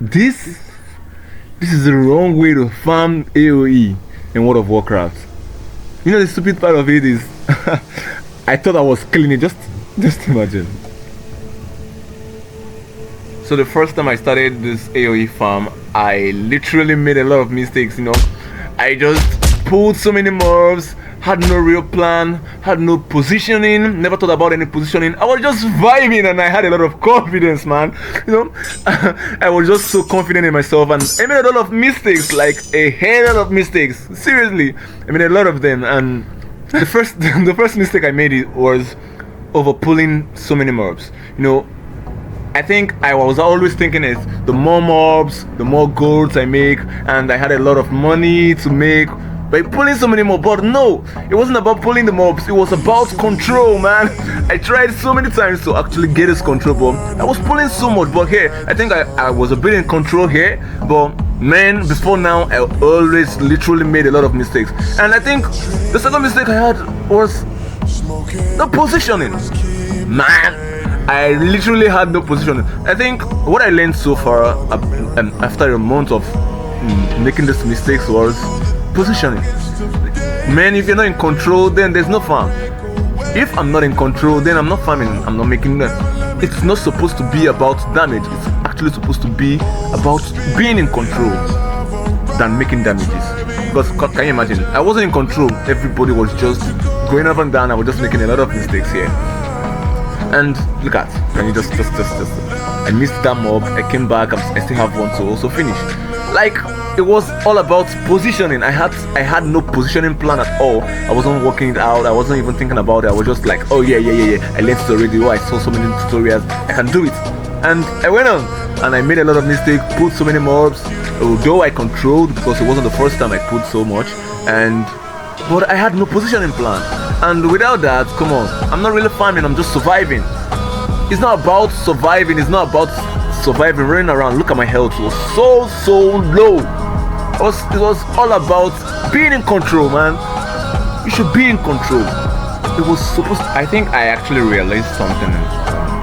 this this is the wrong way to farm AoE in World of Warcraft. You know the stupid part of it is I thought I was killing it, just imagine. So the first time I started this AoE farm, I literally made a lot of mistakes, you know. I just pulled so many mobs, had no real plan, had no positioning, never thought about any positioning. I was just vibing and I had a lot of confidence, man. You know, I was just so confident in myself and I made a lot of mistakes, like a hell of mistakes. Seriously, I made a lot of them. And the first mistake I made was over pulling so many mobs. You know, I think I was always thinking is the more mobs, the more golds I make, and I had a lot of money to make by pulling so many mobs. But no, it wasn't about pulling the mobs, it was about control, man. I tried so many times to actually get this control, but I was pulling so much. But here, I think I was a bit in control here, but man, before now, I always literally made a lot of mistakes. And I think the second mistake I had was the positioning, man. I literally had no position. I think what I learned so far after a month of making these mistakes was positioning. Man, if you're not in control, then there's no farm. If I'm not in control, then I'm not farming. I'm not making that. It's not supposed to be about damage. It's actually supposed to be about being in control than making damages. Because can you imagine? I wasn't in control. Everybody was just going up and down. I was just making a lot of mistakes here. And look at, can you just I missed that mob, I came back, I still have one to also finish. Like, it was all about positioning. I had no positioning plan at all. I wasn't working it out, I wasn't even thinking about it. I was just like, oh yeah, I learned it already, oh I saw so many tutorials, I can do it. And I went on, and I made a lot of mistakes, put so many mobs, although I controlled, because it wasn't the first time I put so much, but I had no positioning plan. And without that, come on, I'm not really farming, I'm just surviving. It's not about surviving, running around. Look at my health, it was so low. It was all about being in control, man. You should be in control. It was supposed to, I think I actually realized something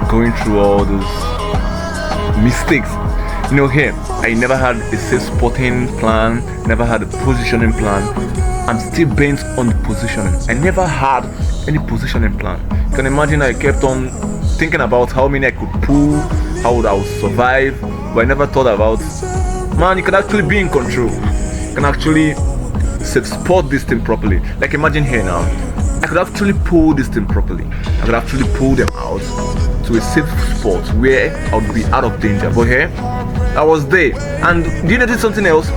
going through all those mistakes. You know, here, I never had a safe spotting plan, never had a positioning plan. I'm still bent on the positioning. I never had any positioning plan. You can imagine I kept on thinking about how many I could pull, how I would survive, but I never thought about, man, you can actually be in control. You can actually spot this thing properly. Like imagine here now, I could actually pull this thing properly. I could actually pull them out to a safe spot where I would be out of danger. But here, I was there. And do you notice something else?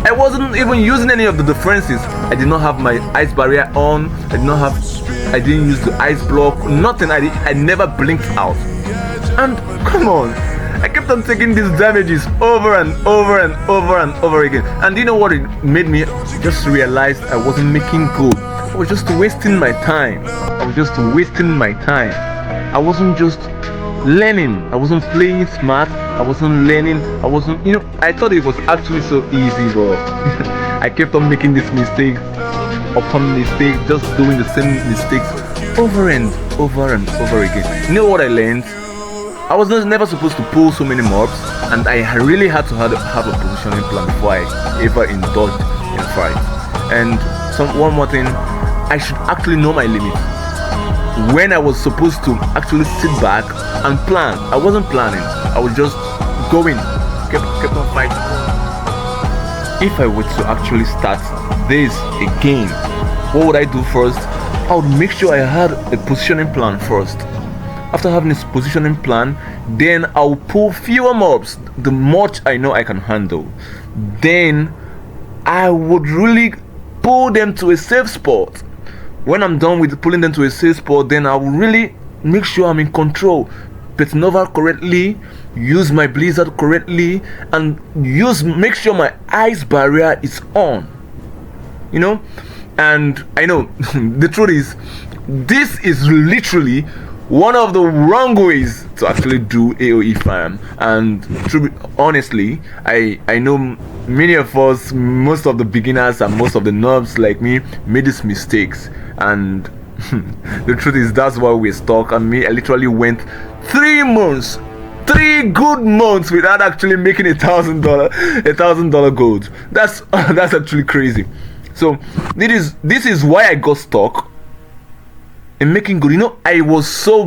I wasn't even using any of the defenses. I did not have my ice barrier on. I didn't use the ice block. Nothing. I never blinked out. And come on, I kept on taking these damages over and over again. And you know what it made me just realize? I wasn't making good. I was just wasting my time. I wasn't just learning. I wasn't playing smart. I wasn't learning. I thought it was actually so easy, but I kept on making this mistake upon mistake, just doing the same mistakes over and over again. You know what I learned? I was never supposed to pull so many mobs, and I really had to have a positioning plan before I ever indulged in fight. And one more thing, I should actually know my limits. When I was supposed to actually sit back and plan, I wasn't planning. I was just going, kept on fighting. If I were to actually start this again, what would I do first? I would make sure I had a positioning plan first. After having this positioning plan, then I'll pull fewer mobs, the much I know I can handle. Then I would really pull them to a safe spot. When I'm done with pulling them to a safe spot, then I will really make sure I'm in control. Petinova correctly, use my blizzard correctly, and make sure my ice barrier is on. You know? And I know the truth is, this is literally one of the wrong ways to actually do AoE farm. And honestly, I know many of us, most of the beginners and most of the noobs like me, made these mistakes. And the truth is, that's why we're stuck. I literally went 3 months 3 good months without actually making $1,000 gold. That's that's actually crazy. So this is why I got stuck in making gold. I was so